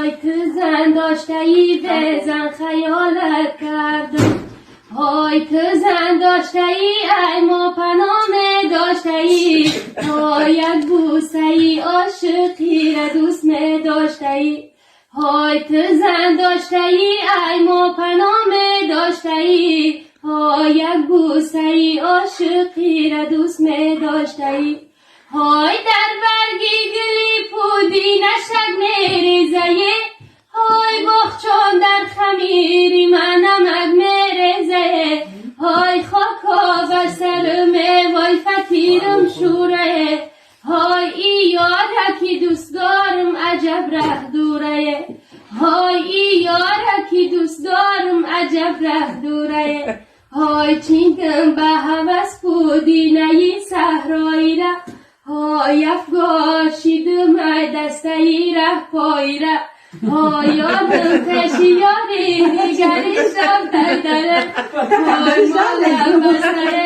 های تو زن داشتهی بزن خیالت کردم های تو زن داشتهی ای ما پنامه داشتهی های یک بوسهی عاشقی را دوست می داشتهی های تو زن داشتهی ای ما پنامه داشتهی های یک بوسهی عاشقی را دوست می داشتهی های در برگی گلی پودی نشک میریزه های بخچان در خمیری من نمک میریزه های خاکا بر سرم وای فقیرم شوره های ای یاره کی دوست دارم عجب ره دوره های ای یاره کی دوست دارم عجب ره دوره های چینکم به هوس پودی نی صحرایی را های افگاشیدم دستایی ره پایی را های یادم کشی یاری دیگری شب در دره های مالم بستره